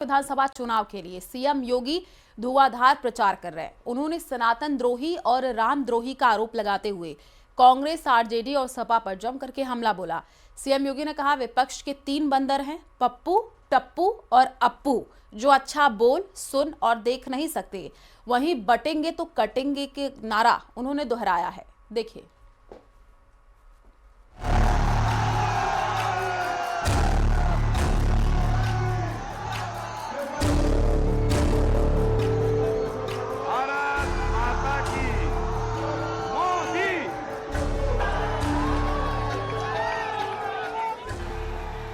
विधानसभा चुनाव के लिए सीएम योगी धुआंधार प्रचार कर रहे हैं। उन्होंने सनातन द्रोही और राम द्रोही का आरोप लगाते हुए कांग्रेस, आरजेडी और सपा पर जम करके हमला बोला। सीएम योगी ने कहा, विपक्ष के 3 बंदर हैं, पप्पू, टप्पू और अप्पू, जो अच्छा बोल, सुन और देख नहीं सकते। वहीं बटेंगे तो कटेंगे के नारा उन्होंने दोहराया है। देखिए।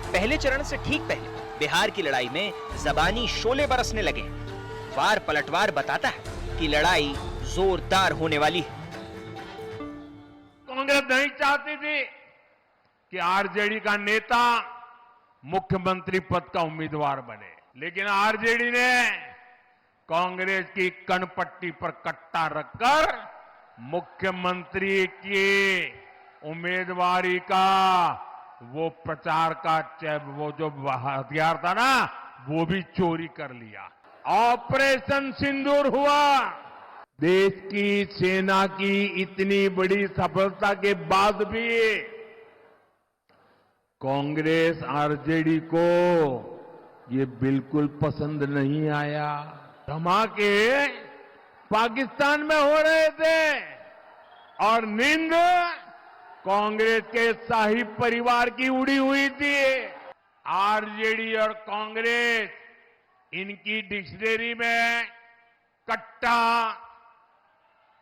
पहले चरण से ठीक पहले बिहार की लड़ाई में जबानी शोले बरसने लगे। वार पलटवार बताता है कि लड़ाई जोरदार होने वाली है। कांग्रेस नहीं चाहती थी कि आरजेडी का नेता मुख्यमंत्री पद का उम्मीदवार बने, लेकिन आरजेडी ने कांग्रेस की कनपट्टी पर कट्टा रखकर मुख्यमंत्री की उम्मीदवारी का वो प्रचार का वो जो हथियार था ना, वो भी चोरी कर लिया। ऑपरेशन सिंदूर हुआ। देश की सेना की इतनी बड़ी सफलता के बाद भी कांग्रेस, आरजेडी को ये बिल्कुल पसंद नहीं आया। धमाके पाकिस्तान में हो रहे थे और नींद कांग्रेस के शाही परिवार की उड़ी हुई थी। आरजेडी और कांग्रेस, इनकी डिक्शनरी में कट्टा,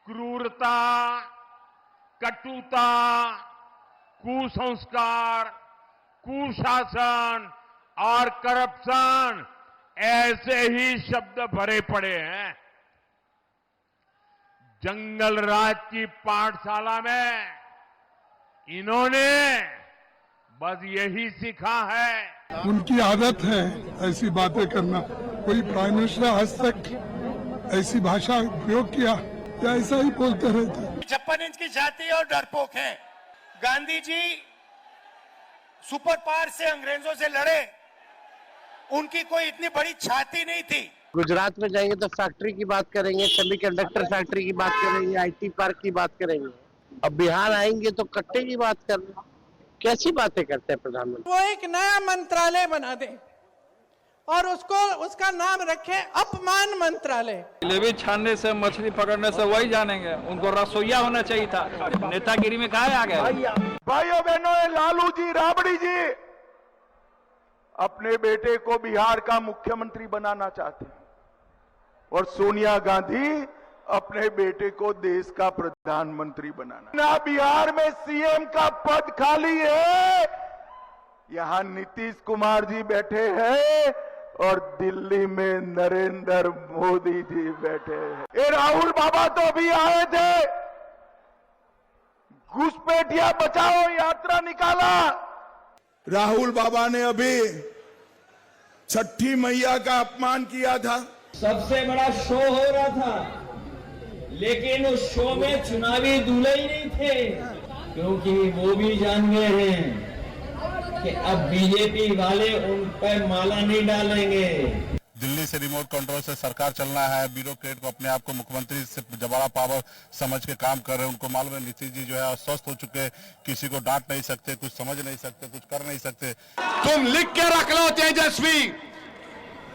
क्रूरता, कटुता, कुसंस्कार, कुशासन और करप्शन ऐसे ही शब्द भरे पड़े हैं। जंगल राज की पाठशाला में इन्होंने बस यही सीखा है। उनकी आदत है ऐसी बातें करना। कोई प्राइम मिनिस्टर आज तक ऐसी भाषा उपयोग किया या ऐसा ही बोलते रहते। 56 इंच की छाती और डरपोक हैं। गांधी जी सुपर पावर से अंग्रेजों से लड़े, उनकी कोई इतनी बड़ी छाती नहीं थी। गुजरात में जाएंगे तो फैक्ट्री की बात करेंगे, सेमीकंडक्टर फैक्ट्री की बात करेंगे, आईटी पार्क की बात करेंगे। अब बिहार आएंगे तो कट्टे की बात कर रहे हैं। कैसी बातें करते हैं प्रधानमंत्री। वो एक नया मंत्रालय बना दे और उसका नाम रखे अपमान मंत्रालय। जलेबी छानने से, मछली पकड़ने से वही जानेंगे। उनको रसोईया होना चाहिए था। नेतागिरी में कहा आ गए। भाइयों बहनों, लालू जी, राबड़ी जी अपने बेटे को बिहार का मुख्यमंत्री बनाना चाहते हैं और सोनिया गांधी अपने बेटे को देश का प्रधानमंत्री बनाना। ना बिहार में सीएम का पद खाली है, यहां नीतीश कुमार जी बैठे हैं और दिल्ली में नरेंद्र मोदी जी बैठे हैं। ये राहुल बाबा तो अभी आए थे, घुसपैठिया बचाओ यात्रा निकाला। राहुल बाबा ने अभी छठी मैया का अपमान किया था। सबसे बड़ा शो हो रहा था, लेकिन उस शो में चुनावी दूल्हे ही नहीं थे, क्योंकि वो भी जान गए हैं कि अब बीजेपी वाले उन पर माला नहीं डालेंगे। दिल्ली से रिमोट कंट्रोल से सरकार चलना है। ब्यूरोक्रेट को अपने आप को मुख्यमंत्री से बड़ा पावर समझ के काम कर रहे हैं। उनको मालूम है नीतीश जी जो है स्वस्थ हो चुके, किसी को डांट नहीं सकते, कुछ समझ नहीं सकते, कुछ कर नहीं सकते। तुम लिख के रख लो तेजस्वी,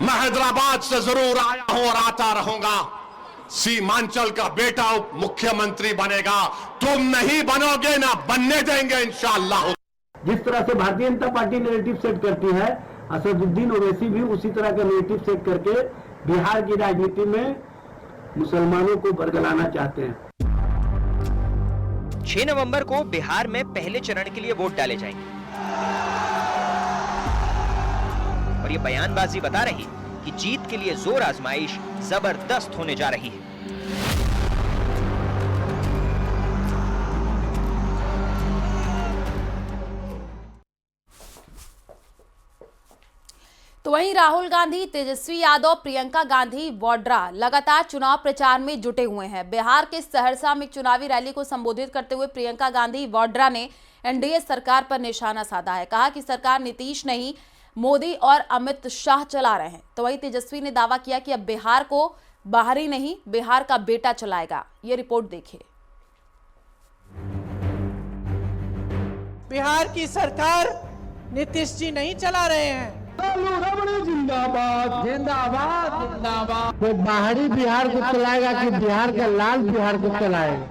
मैं हैदराबाद से जरूर आया हूं और आता रहूंगा। सीमांचल का बेटा उप मुख्यमंत्री बनेगा। तुम नहीं बनोगे, ना बनने देंगे इंशाअल्लाह। जिस तरह से Bharatiya Janata party narrative set करती है, असदुद्दीन ओवैसी भी उसी तरह का नैरेटिव सेट करके बिहार की राजनीति में मुसलमानों को बरगलाना चाहते हैं। 6 नवंबर को बिहार में पहले चरण के लिए वोट डाले जाएंगे और ये बयानबाजी बता रही कि जीत के लिए जोर आजमाइश जबरदस्त होने जा रही है। तो वहीं राहुल गांधी, तेजस्वी यादव, प्रियंका गांधी वाड्रा लगातार चुनाव प्रचार में जुटे हुए हैं। बिहार के सहरसा में चुनावी रैली को संबोधित करते हुए प्रियंका गांधी वाड्रा ने एनडीए सरकार पर निशाना साधा है। कहा कि सरकार नीतीश नहीं मोदी और अमित शाह चला रहे हैं। तो वहीं तेजस्वी ने दावा किया कि अब बिहार को बाहरी नहीं, बिहार का बेटा चलाएगा। ये रिपोर्ट देखिए। बिहार की सरकार नीतीश जी नहीं चला रहे हैं। जिंदाबाद जिंदाबाद जिंदाबाद। तो बाहरी बिहार को चलाएगा कि बिहार का लाल बिहार को चलाएगा?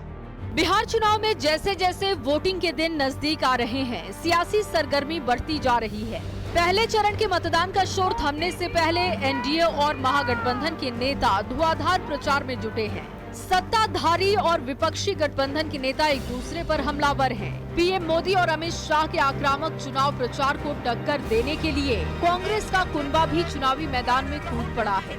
बिहार चुनाव में जैसे जैसे वोटिंग के दिन नजदीक आ रहे हैं, सियासी सरगर्मी बढ़ती जा रही है। पहले चरण के मतदान का शोर थमने से पहले एनडीए और महागठबंधन के नेता धुआंधार प्रचार में जुटे हैं। सत्ताधारी और विपक्षी गठबंधन के नेता एक दूसरे पर हमलावर हैं। पीएम मोदी और अमित शाह के आक्रामक चुनाव प्रचार को टक्कर देने के लिए कांग्रेस का कुनबा भी चुनावी मैदान में कूद पड़ा है।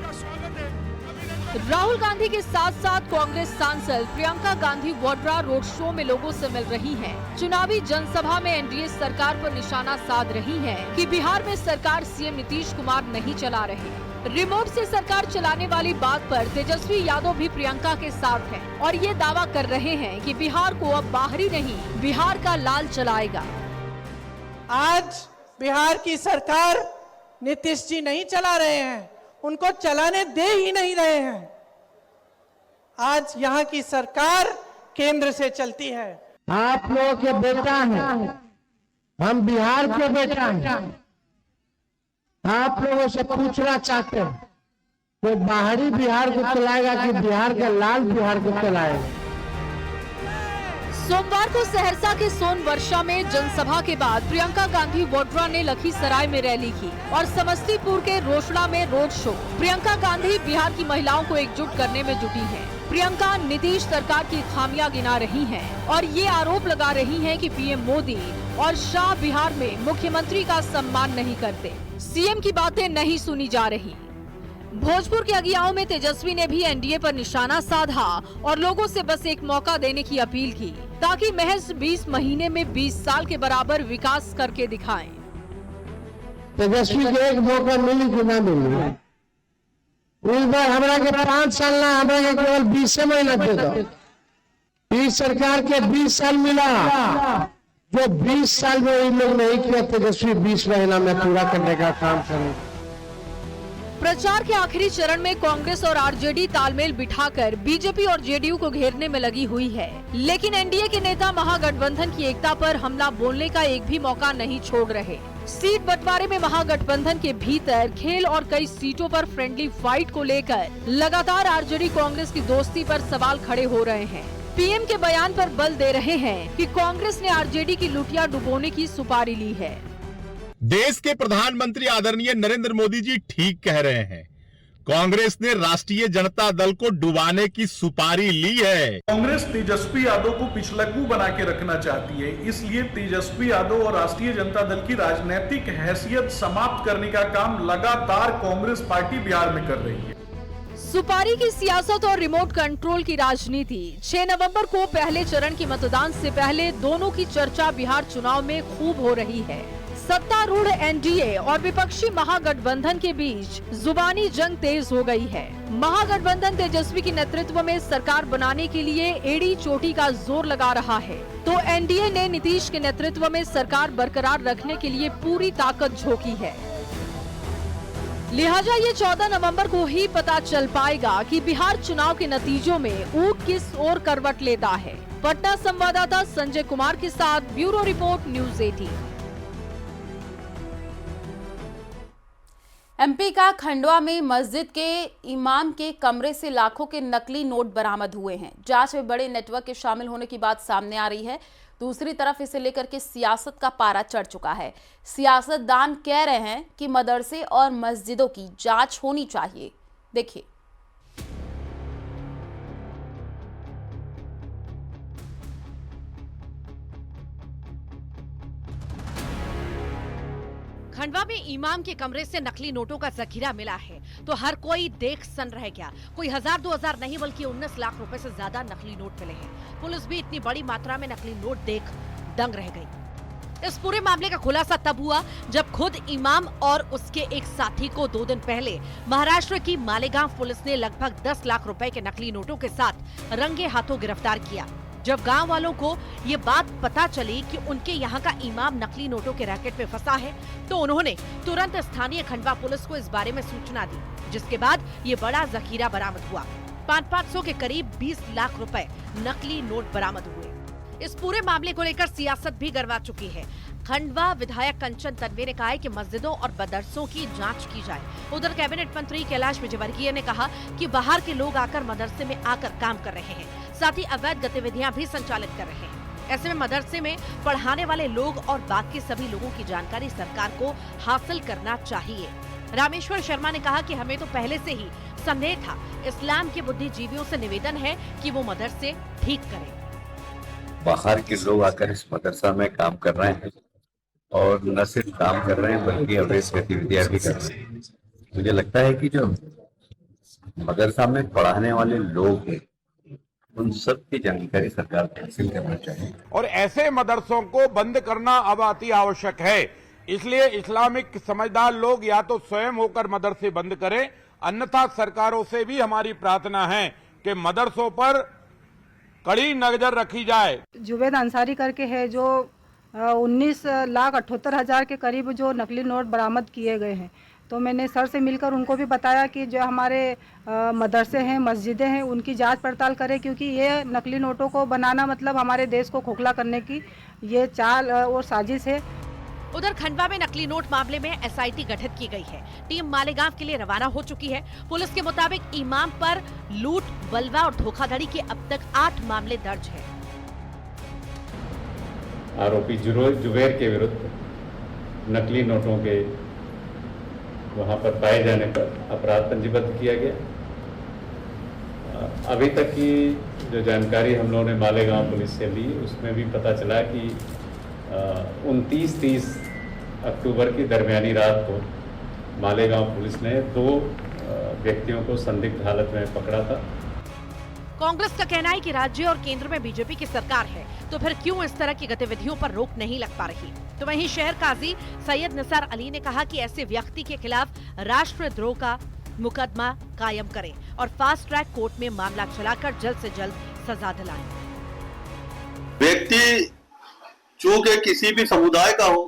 राहुल गांधी के साथ साथ कांग्रेस सांसद प्रियंका गांधी वाड्रा रोड शो में लोगों से मिल रही हैं। चुनावी जनसभा में एनडीए सरकार पर निशाना साध रही हैं कि बिहार में सरकार सीएम नीतीश कुमार नहीं चला रहे। रिमोट से सरकार चलाने वाली बात पर तेजस्वी यादव भी प्रियंका के साथ हैं और ये दावा कर रहे हैं कि बिहार को अब बाहरी नहीं, बिहार का लाल चलाएगा। आज बिहार की सरकार नीतीश जी नहीं चला रहे हैं, उनको चलाने दे ही नहीं रहे हैं। आज यहाँ की सरकार केंद्र से चलती है। आप लोगों के बेटा हैं, हम बिहार के बेटा हैं। आप लोगों से पूछना चाहते हैं तो बाहरी बिहार को चलाएगा कि बिहार का लाल बिहार को चलाएगा? सोमवार को सहरसा के सोनवर्षा में जनसभा के बाद प्रियंका गांधी वाड्रा ने लखीसराय में रैली की और समस्तीपुर के रोसड़ा में रोड शो। प्रियंका गांधी बिहार की महिलाओं को एकजुट करने में जुटी हैं। प्रियंका नीतीश सरकार की खामियां गिना रही हैं और ये आरोप लगा रही हैं कि पीएम मोदी और शाह बिहार में मुख्यमंत्री का सम्मान नहीं करते, सीएम की बातें नहीं सुनी जा रही। भोजपुर के अगियाओं में तेजस्वी ने भी एनडीए पर निशाना साधा और लोगों से बस एक मौका देने की अपील की ताकि महज 20 महीने में 20 साल के बराबर विकास करके दिखाएं। तेजस्वी को एक मौका मिली कि ना मिली? इस बार हमरा के 5 साल ना, हमरा के केवल 20 महीना दे दो। इस सरकार के 20 साल मिला, जो 20 साल में इन लोग नहीं किया, तेजस्वी 20 महीना में पूरा करने का काम करें। प्रचार के आखिरी चरण में कांग्रेस और आरजेडी तालमेल बिठाकर बीजेपी और जेडीयू को घेरने में लगी हुई है, लेकिन एनडीए के नेता महागठबंधन की एकता पर हमला बोलने का एक भी मौका नहीं छोड़ रहे। सीट बंटवारे में महागठबंधन के भीतर खेल और कई सीटों पर फ्रेंडली फाइट को लेकर लगातार आरजेडी कांग्रेस की दोस्ती पर सवाल खड़े हो रहे हैं। पीएम के बयान पर बल दे रहे हैं कि कांग्रेस ने आरजेडी की लुटिया डुबोने की सुपारी ली है। देश के प्रधानमंत्री आदरणीय नरेंद्र मोदी जी ठीक कह रहे हैं, कांग्रेस ने राष्ट्रीय जनता दल को डुबाने की सुपारी ली है। कांग्रेस तेजस्वी यादव को पिछलग्गू बना के रखना चाहती है, इसलिए तेजस्वी यादव और राष्ट्रीय जनता दल की राजनीतिक हैसियत समाप्त करने का काम लगातार कांग्रेस पार्टी बिहार में कर रही है। सुपारी की सियासत और रिमोट कंट्रोल की राजनीति। 6 नवंबर को पहले चरण के मतदान से पहले दोनों की चर्चा बिहार चुनाव में खूब हो रही है। सत्तारूढ़ एनडीए और विपक्षी महागठबंधन के बीच जुबानी जंग तेज हो गई है। महागठबंधन तेजस्वी के नेतृत्व में सरकार बनाने के लिए एड़ी चोटी का जोर लगा रहा है, तो एनडीए ने नीतीश के नेतृत्व में सरकार बरकरार रखने के लिए पूरी ताकत झोंकी है। लिहाजा ये 14 नवंबर को ही पता चल पाएगा कि बिहार चुनाव के नतीजों में ऊंट किस ओर करवट लेता है। पटना संवाददाता संजय कुमार के साथ ब्यूरो रिपोर्ट, न्यूज़ 18। एमपी का खंडवा में मस्जिद के इमाम के कमरे से लाखों के नकली नोट बरामद हुए हैं। जांच में बड़े नेटवर्क के शामिल होने की बात सामने आ रही है। दूसरी तरफ इसे लेकर के सियासत का पारा चढ़ चुका है। सियासतदान कह रहे हैं कि मदरसे और मस्जिदों की जांच होनी चाहिए। देखिए। खंडवा में इमाम के कमरे से नकली नोटों का जखीरा मिला है तो हर कोई देख सन रह गया। कोई 1000-2000 नहीं बल्कि 19 लाख रुपए से ज्यादा नकली नोट मिले हैं। पुलिस भी इतनी बड़ी मात्रा में नकली नोट देख दंग रह गई। इस पूरे मामले का खुलासा तब हुआ जब खुद इमाम और उसके एक साथी को 2 दिन पहले महाराष्ट्र की मालेगांव पुलिस ने लगभग 10 लाख रुपए के नकली नोटों के साथ रंगे हाथों गिरफ्तार किया, जब गांव वालों को ये बात पता चली कि उनके यहाँ का इमाम नकली नोटों के रैकेट में फंसा है, तो उन्होंने तुरंत स्थानीय खंडवा पुलिस को इस बारे में सूचना दी, जिसके बाद ये बड़ा जखीरा बरामद हुआ। 500 के करीब 20 लाख रुपए नकली नोट बरामद हुए। इस पूरे मामले को लेकर सियासत भी गरमा चुकी है। खंडवा विधायक कंचन तन्वी ने कहा है कि मस्जिदों और मदरसों की जांच की जाए। उधर कैबिनेट मंत्री कैलाश विजयवर्गीय ने कहा कि बाहर के लोग आकर मदरसे में आकर काम कर रहे हैं, साथ ही अवैध गतिविधियां भी संचालित कर रहे हैं। ऐसे में मदरसे में पढ़ाने वाले लोग और बाकी सभी लोगों की जानकारी सरकार को हासिल करना चाहिए। रामेश्वर शर्मा ने कहा कि हमें तो पहले से ही संदेह था। इस्लाम के बुद्धिजीवियों से निवेदन है कि वो मदरसे ठीक करें। बाहर के लोग आकर इस मदरसा में काम कर रहे हैं और न सिर्फ काम कर रहे हैं बल्कि अवैध गतिविधियां भी कर रहे हैं। मुझे लगता है कि जो मदरसा में पढ़ाने वाले लोग हैं उन सब की जानकारी सरकार को हासिल करना चाहिए और ऐसे मदरसों को बंद करना अब अति आवश्यक है। इसलिए इस्लामिक समझदार लोग या तो स्वयं होकर मदरसे बंद करें, अन्यथा सरकारों से भी हमारी प्रार्थना है कि मदरसों पर कड़ी नजर रखी जाए। जुवेद अंसारी करके है जो 19,78,000 के करीब जो नकली नोट बरामद किए गए हैं, तो मैंने सर से मिलकर उनको भी बताया कि जो हमारे मदरसे हैं, मस्जिदें हैं, उनकी जांच पड़ताल करें, क्योंकि ये नकली नोटों को बनाना मतलब हमारे देश को खोखला करने की ये चाल और साजिश है। उधर खंडवा में नकली नोट मामले में एसआईटी गठित की गई है। टीम मालेगांव के लिए रवाना हो चुकी है। पुलिस के मुताबिक इमाम पर लूट, बलवा और धोखाधड़ी के अब तक 8 मामले दर्ज हैं। आरोपी जुबैर के विरुद्ध नकली नोटों के वहां पर पाए जाने पर अपराध पंजीबद्ध किया गया। अभी तक की जो जानकारी हम लोगों ने मालेगांव पुलिस से ली, उसमें भी पता चला कि 29-30 अक्टूबर की दरमियानी रात को मालेगांव पुलिस ने 2 व्यक्तियों को संदिग्ध हालत में पकड़ा था। कांग्रेस का कहना है कि राज्य और केंद्र में बीजेपी की सरकार है, तो फिर क्यों इस तरह की गतिविधियों पर रोक नहीं लग पा रही। तो वहीं शहर काजी सैयद निसार अली ने कहा कि ऐसे व्यक्ति के खिलाफ राष्ट्रद्रोह का मुकदमा कायम करें और फास्ट ट्रैक कोर्ट में मामला चलाकर जल्द से जल्द सजा दिलाएं। व्यक्ति चूंकि किसी भी समुदाय का हो,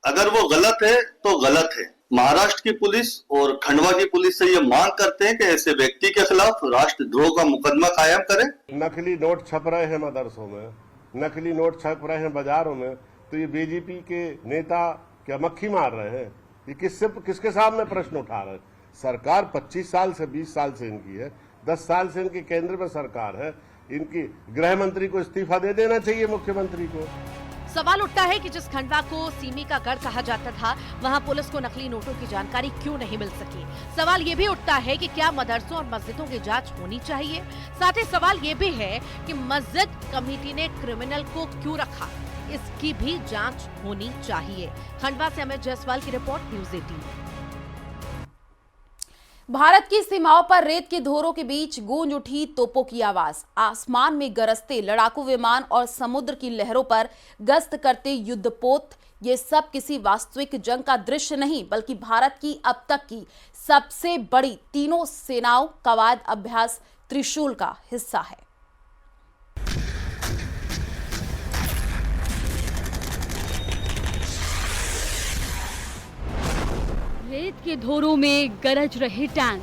अगर वो गलत है तो गलत है। महाराष्ट्र की पुलिस और खंडवा की पुलिस से ये मांग करते हैं कि ऐसे व्यक्ति के खिलाफ राष्ट्रद्रोह का मुकदमा कायम करें। नकली नोट छप रहे हैं मदरसों में, नकली नोट छप रहे हैं बाजारों में, तो ये बीजेपी के नेता क्या मक्खी मार रहे हैं? ये किसके सामने प्रश्न उठा रहे हैं? सरकार 25 साल से 20 साल से इनकी है, 10 साल से इनकी केंद्र में सरकार है। इनकी गृह मंत्री को इस्तीफा दे देना चाहिए, मुख्यमंत्री को। सवाल उठता है कि जिस खंडवा को सीमी का गढ़ कहा जाता था, वहां पुलिस को नकली नोटों की जानकारी क्यों नहीं मिल सकी। सवाल ये भी उठता है कि क्या मदरसों और मस्जिदों की जांच होनी चाहिए। साथ ही सवाल ये भी है कि मस्जिद कमेटी ने क्रिमिनल को क्यों रखा, इसकी भी जांच होनी चाहिए। खंडवा से अमित जायसवाल की रिपोर्ट, न्यूज़ 18। भारत की सीमाओं पर रेत के धोरों के बीच गूंज उठी तोपों की आवाज। आसमान में गरजते लड़ाकू विमान और समुद्र की लहरों पर गश्त करते युद्धपोत, ये सब किसी वास्तविक जंग का दृश्य नहीं, बल्कि भारत की अब तक की सबसे बड़ी तीनों सेनाओं कवायद अभ्यास त्रिशूल का हिस्सा है। रेत के धोरों में गरज रहे टैंक,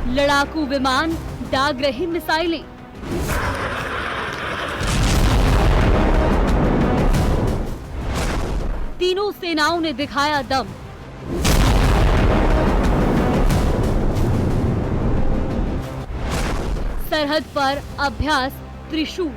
लड़ाकू विमान दाग रहे मिसाइलें, तीनों सेनाओं ने दिखाया दम। सरहद पर अभ्यास त्रिशूल।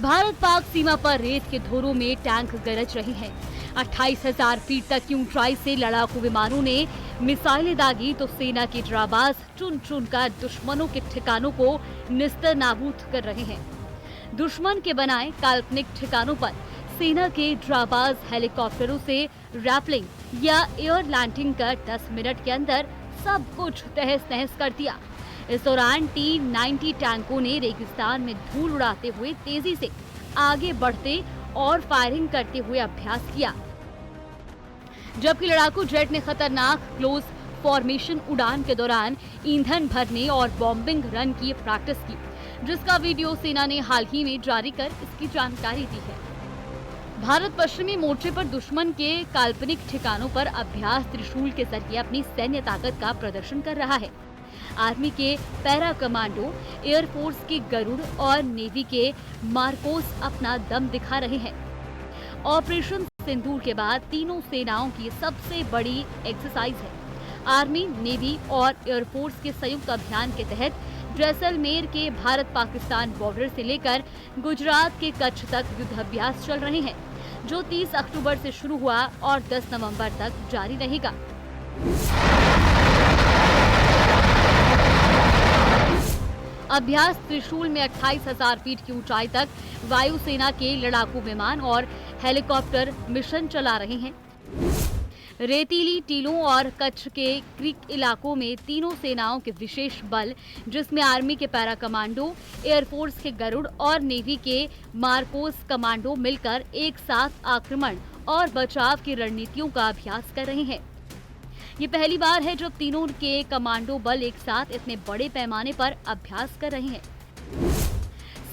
भारत पाक सीमा पर रेत के धोरों में टैंक गरज रहे हैं। 28,000 फीट तक की ऊंचाई से लड़ाकू विमानों ने मिसाइलें दागी तो सेना के ड्राबाज चुन चुन कर दुश्मनों के ठिकानों को निस्तर नाबूद कर रहे हैं। दुश्मन के बनाए काल्पनिक ठिकानों पर सेना के ड्राबाज हेलीकॉप्टरों से रैपलिंग या एयर लैंडिंग कर 10 मिनट के अंदर सब कुछ तहस नहस कर दिया। इस दौरान T-90 टैंकों ने रेगिस्तान में धूल उड़ाते हुए तेजी से आगे बढ़ते और फायरिंग करते हुए अभ्यास किया। जबकि लड़ाकू जेट ने खतरनाक क्लोज फॉर्मेशन उड़ान के दौरान ईंधन भरने और बॉम्बिंग रन की प्रैक्टिस की, जिसका वीडियो सेना ने हाल ही में जारी कर इसकी जानकारी दी है। भारत पश्चिमी मोर्चे पर दुश्मन के काल्पनिक ठिकानों पर अभ्यास त्रिशूल के जरिए अपनी सैन्य ताकत का प्रदर्शन कर रहा है। आर्मी के पैरा कमांडो, एयरफोर्स के गरुड़ और नेवी के मार्कोस अपना दम दिखा रहे हैं। ऑपरेशन सिंदूर के बाद तीनों सेनाओं की सबसे बड़ी एक्सरसाइज है। आर्मी, नेवी और एयरफोर्स के संयुक्त अभियान के तहत जैसलमेर के भारत पाकिस्तान बॉर्डर से लेकर गुजरात के कच्छ तक युद्धाभ्यास चल रहे हैं, जो 30 अक्टूबर से शुरू हुआ और 10 नवंबर तक जारी रहेगा। अभ्यास त्रिशूल में 28,000 फीट की ऊंचाई तक वायुसेना के लड़ाकू विमान और हेलीकॉप्टर मिशन चला रहे हैं। रेतीली टीलों और कच्छ के क्रीक इलाकों में तीनों सेनाओं के विशेष बल, जिसमें आर्मी के पैरा कमांडो, एयरफोर्स के गरुड़ और नेवी के मार्कोस कमांडो मिलकर एक साथ आक्रमण और बचाव की रणनीतियों का अभ्यास कर रहे हैं। ये पहली बार है जब तीनों के कमांडो बल एक साथ इतने बड़े पैमाने पर अभ्यास कर रहे हैं।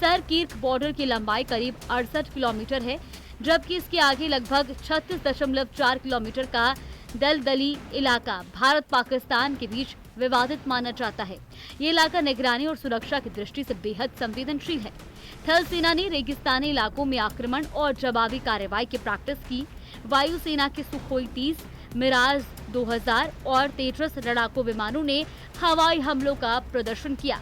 सर कीर्क बॉर्डर की लंबाई करीब 68 किलोमीटर है, जबकि इसके आगे लगभग 36.4 किलोमीटर का दलदली इलाका भारत पाकिस्तान के बीच विवादित माना जाता है। ये इलाका निगरानी और सुरक्षा की दृष्टि से बेहद संवेदनशील है। थल सेना ने रेगिस्तानी इलाकों में आक्रमण और जवाबी कार्रवाई की प्रैक्टिस की। वायुसेना के सुखोई 30, मिराज 2000 और तेजस लड़ाकू विमानों ने हवाई हमलों का प्रदर्शन किया।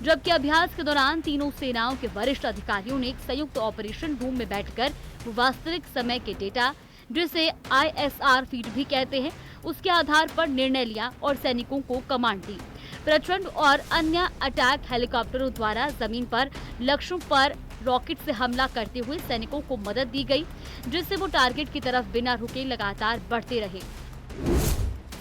जबकि अभ्यास के दौरान तीनों सेनाओं के वरिष्ठ अधिकारियों ने एक संयुक्त ऑपरेशन रूम में बैठकर वास्तविक समय के डेटा, जिसे ISR फीड भी कहते हैं, उसके आधार पर निर्णय लिया और सैनिकों को कमांड दी। प्रचंड और अन्य अटैक हेलीकॉप्टरों द्वारा जमीन पर लक्ष्यों पर रॉकेट से हमला करते हुए सैनिकों को मदद दी गई, जिससे वो टारगेट की तरफ बिना रुके लगातार बढ़ते रहे।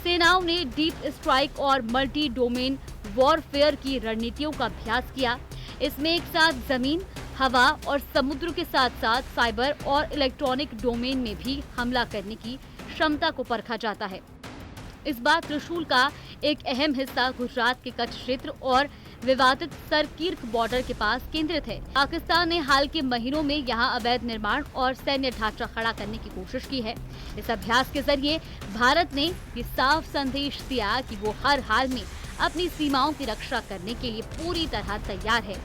सेनाओं ने डीप स्ट्राइक और मल्टी डोमेन वॉरफेयर की रणनीतियों का अभ्यास किया। इसमें एक साथ जमीन, हवा और समुद्र के साथ साथ साइबर और इलेक्ट्रॉनिक डोमेन में भी हमला करने की क्षमता को परखा जाता है। इस बार त्रिशूल का एक अहम हिस्सा गुजरात के कच्छ क्षेत्र और विवादित सरकीर्क बॉर्डर के पास केंद्रित है। पाकिस्तान ने हाल के महीनों में यहां अवैध निर्माण और सैन्य ढांचा खड़ा करने की कोशिश की है। इस अभ्यास के जरिए भारत ने ये साफ संदेश दिया कि वो हर हाल में अपनी सीमाओं की रक्षा करने के लिए पूरी तरह तैयार है।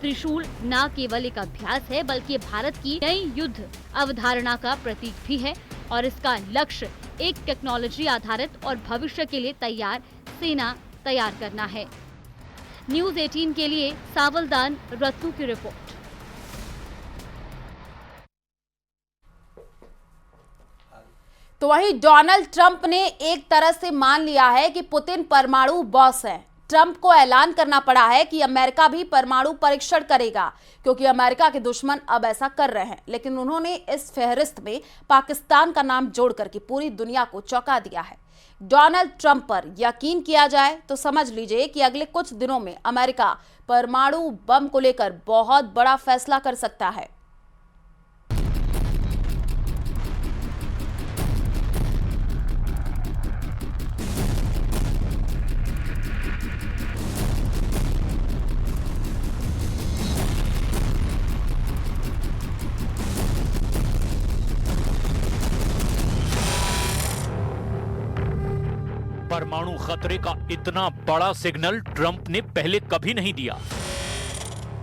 त्रिशूल न केवल एक अभ्यास है, बल्कि भारत की नई युद्ध अवधारणा का प्रतीक भी है और इसका लक्ष्य एक टेक्नोलॉजी आधारित और भविष्य के लिए तैयार सेना तैयार करना है। न्यूज़ 18 के लिए सावलदान रत्नू की रिपोर्ट। तो वहीं डोनाल्ड ट्रंप ने एक तरह से मान लिया है कि पुतिन परमाणु बॉस है। ट्रंप को ऐलान करना पड़ा है कि अमेरिका भी परमाणु परीक्षण करेगा, क्योंकि अमेरिका के दुश्मन अब ऐसा कर रहे हैं। लेकिन उन्होंने इस फहरिस्त में पाकिस्तान का नाम जोड़ करके पूरी दुनिया को चौंका दिया है। डोनाल्ड ट्रंप पर यकीन किया जाए तो समझ लीजिए कि अगले कुछ दिनों में अमेरिका परमाणु बम को लेकर बहुत बड़ा फैसला कर सकता है। परमाणु खतरे का इतना बड़ा सिग्नल ट्रंप ने पहले कभी नहीं दिया।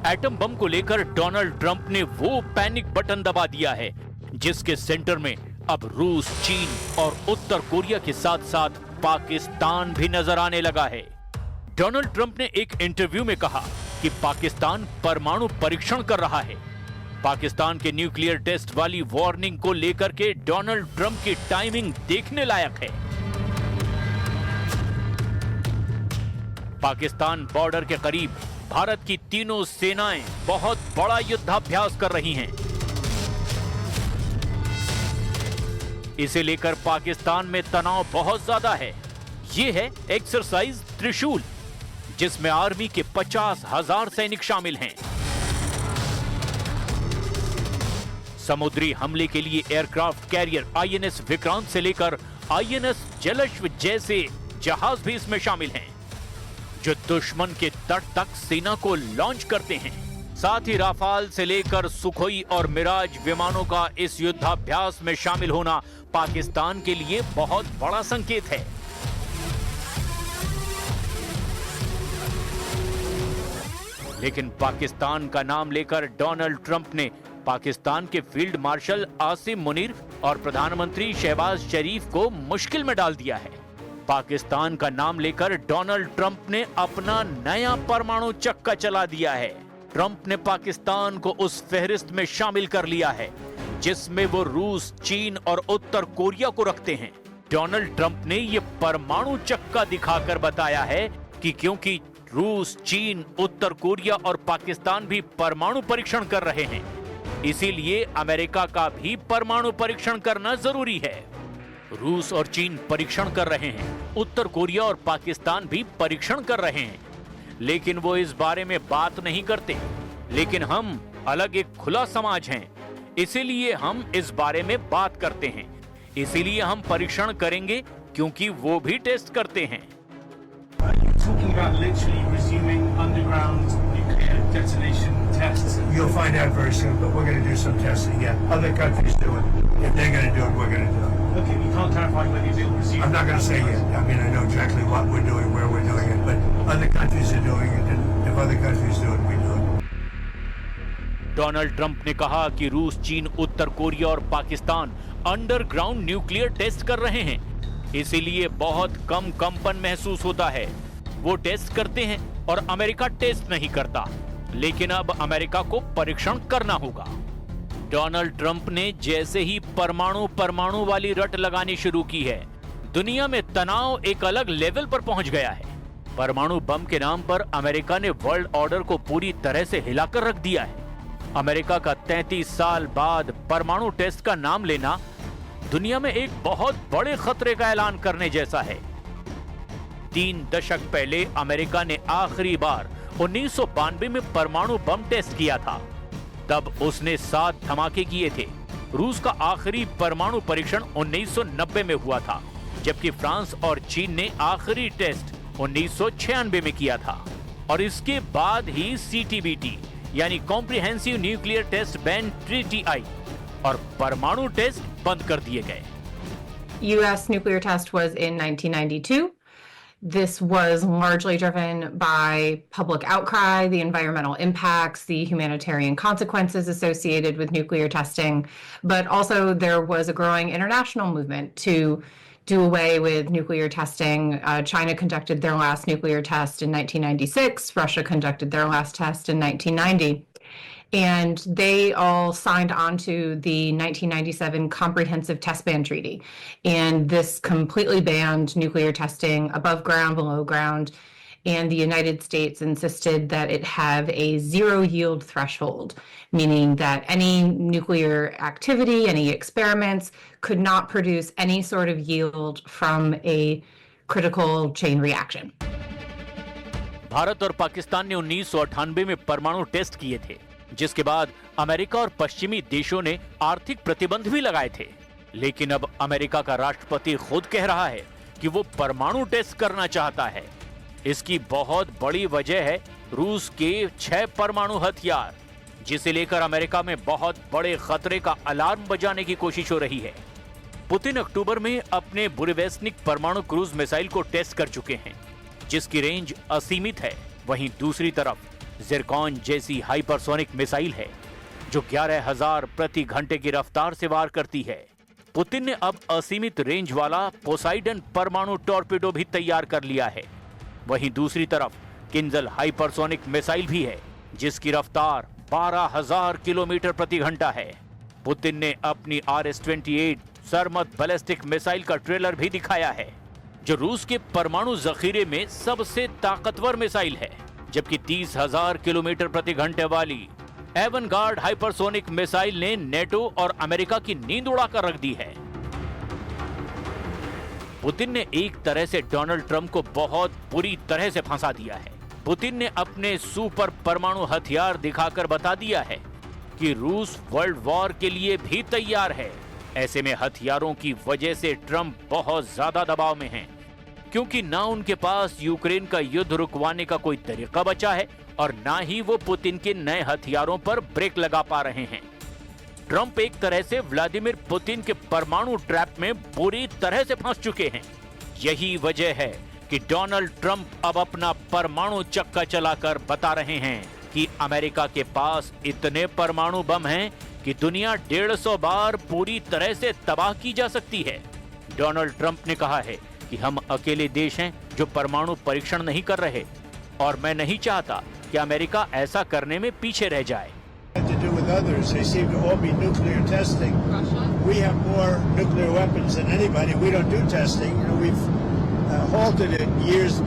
एटम बम को लेकर डोनाल्ड ट्रंप ने वो पैनिक बटन दबा दिया है जिसके सेंटर में अब रूस, चीन और उत्तर कोरिया के साथ साथ पाकिस्तान भी नजर आने लगा है। डोनाल्ड ट्रंप ने एक इंटरव्यू में कहा कि पाकिस्तान परमाणु परीक्षण कर रहा है। पाकिस्तान के न्यूक्लियर टेस्ट वाली वार्निंग को लेकर के डोनाल्ड ट्रंप की टाइमिंग देखने लायक है। पाकिस्तान बॉर्डर के करीब भारत की तीनों सेनाएं बहुत बड़ा युद्धाभ्यास कर रही हैं। इसे लेकर पाकिस्तान में तनाव बहुत ज्यादा है। ये है एक्सरसाइज त्रिशूल, जिसमें आर्मी के 50,000 सैनिक शामिल हैं। समुद्री हमले के लिए एयरक्राफ्ट कैरियर आईएनएस विक्रांत से लेकर आईएनएस जलश्व जैसे जहाज भी इसमें शामिल हैं, जो दुश्मन के तट तक सेना को लॉन्च करते हैं। साथ ही राफाल से लेकर सुखोई और मिराज विमानों का इस युद्धाभ्यास में शामिल होना पाकिस्तान के लिए बहुत बड़ा संकेत है। लेकिन पाकिस्तान का नाम लेकर डोनाल्ड ट्रंप ने पाकिस्तान के फील्ड मार्शल आसिम मुनीर और प्रधानमंत्री शहबाज शरीफ को मुश्किल में डाल दिया है। पाकिस्तान का नाम लेकर डोनाल्ड ट्रंप ने अपना नया परमाणु चक्का चला दिया है। ट्रंप ने पाकिस्तान को उस फहरिस्त में शामिल कर लिया है जिसमें वो रूस, चीन और उत्तर कोरिया को रखते हैं। डोनाल्ड ट्रंप ने ये परमाणु चक्का दिखाकर बताया है कि क्योंकि रूस, चीन, उत्तर कोरिया और पाकिस्तान भी परमाणु परीक्षण कर रहे हैं, इसीलिए अमेरिका का भी परमाणु परीक्षण करना जरूरी है। रूस और चीन परीक्षण कर रहे हैं, उत्तर कोरिया और पाकिस्तान भी परीक्षण कर रहे हैं, लेकिन वो इस बारे में बात नहीं करते। लेकिन हम अलग एक खुला समाज हैं, इसीलिए हम इस बारे में बात करते हैं। इसीलिए हम परीक्षण करेंगे क्योंकि वो भी टेस्ट करते हैं। Talking about literally resuming underground nuclear detonation tests. You'll find out very soon, but we're going to do some testing. Yeah, other countries do it. If they're going to do it, we're going to do it. Okay, you can't clarify whether you'll resume. I'm not going to say yet. I mean, I know exactly what we're doing, where we're doing it, but other countries are doing it, and if other countries do it, we do it. Donald Trump ने कहा कि रूस, चीन, उत्तर Korea और Pakistan underground nuclear test कर रहे हैं, इसीलिए बहुत कम कंपन महसूस होता है। वो टेस्ट करते हैं और अमेरिका टेस्ट नहीं करता, लेकिन अब अमेरिका को परीक्षण करना होगा। डोनाल्ड ट्रंप ने जैसे ही परमाणु वाली रट लगानी शुरू की है, दुनिया में तनाव एक अलग लेवल पर पहुंच गया है। परमाणु बम के नाम पर अमेरिका ने वर्ल्ड ऑर्डर को पूरी तरह से हिलाकर रख दिया है। अमेरिका का 33 साल बाद परमाणु टेस्ट का नाम लेना दुनिया में एक बहुत बड़े खतरे का ऐलान करने जैसा है। 3 दशक पहले अमेरिका ने आखिरी बार 1992 में परमाणु बम टेस्ट किया था। तब उसने 7 धमाके किए थे। रूस का आखिरी परमाणु परीक्षण 1990 में हुआ था, जबकि फ्रांस और चीन ने आखिरी टेस्ट 1996 में किया था। और इसके बाद ही CTBT यानी comprehensive nuclear test ban treaty आई और परमाणु टेस्ट बंद कर दिए गए। US nuclear test was in 1992. This was largely driven by public outcry, the environmental impacts, the humanitarian consequences associated with nuclear testing, but also there was a growing international movement to do away with nuclear testing. China conducted their last nuclear test in 1996. Russia conducted their last test in 1990. And they all signed on to the 1997 Comprehensive Test Ban Treaty. And this completely banned nuclear testing above ground, below ground. And the United States insisted that it have a zero yield threshold, meaning that any nuclear activity, any experiments could not produce any sort of yield from a critical chain reaction. Bharat और पाकिस्तान ने 1998 में परमाणु test किए थे, जिसके बाद America और पश्चिमी देशों ने आर्थिक प्रतिबंध भी लगाए थे। लेकिन अब अमेरिका का राष्ट्रपति खुद कह रहा है कि वो परमाणु टेस्ट करना चाहता है। इसकी बहुत बड़ी वजह है रूस के 6 परमाणु हथियार, जिसे लेकर अमेरिका में बहुत बड़े खतरे का अलार्म बजाने की कोशिश हो रही है। पुतिन अक्टूबर में अपने बुरेवेस्निक परमाणु क्रूज मिसाइल को टेस्ट कर चुके हैं, जिसकी रेंज असीमित है। वहीं दूसरी तरफ ज़िरकॉन जैसी हाइपरसोनिक मिसाइल है, जो 11,000 प्रति घंटे की रफ्तार से वार करती है। पुतिन ने अब असीमित रेंज वाला पोसाइडन परमाणु टॉर्पेडो भी तैयार कर लिया है। वहीं दूसरी तरफ किंजल हाइपरसोनिक मिसाइल भी है, जिसकी रफ्तार 12,000 किलोमीटर प्रति घंटा है। पुतिन ने अपनी RS-28 सरमत बैलिस्टिक मिसाइल का ट्रेलर भी दिखाया है, जो रूस के परमाणु जखीरे में सबसे ताकतवर मिसाइल है, जबकि 30,000 किलोमीटर प्रति घंटे वाली एवनगार्ड हाइपरसोनिक मिसाइल ने नेटो और अमेरिका की नींद उड़ाकर रख दी है। पुतिन ने एक तरह से डोनाल्ड ट्रंप को बहुत बुरी तरह से फंसा दिया है। पुतिन ने अपने सुपर परमाणु हथियार दिखाकर बता दिया है कि रूस वर्ल्ड वॉर के लिए भी तैयार है। ऐसे में हथियारों की वजह से ट्रंप बहुत ज्यादा दबाव में हैं, क्योंकि ना उनके पास यूक्रेन का युद्ध रुकवाने का कोई तरीका बचा है और ना ही वो पुतिन के नए हथियारों पर ब्रेक लगा पा रहे हैं। ट्रंप एक तरह से व्लादिमीर पुतिन के परमाणु ट्रैप में बुरी तरह से फंस चुके हैं। यही वजह है कि डोनाल्ड ट्रंप अब अपना परमाणु चक्का चलाकर बता रहे हैं कि अमेरिका के पास इतने परमाणु बम हैं कि दुनिया 150 बार पूरी तरह से तबाह की जा सकती है। डोनाल्ड ट्रंप ने कहा है कि हम अकेले देश हैं जो परमाणु परीक्षण नहीं कर रहे और मैं नहीं चाहता कि अमेरिका ऐसा करने में पीछे रह जाए। To do with others, they seem to all be nuclear testing. We have more nuclear weapons than anybody. We don't do testing. We've halted it many years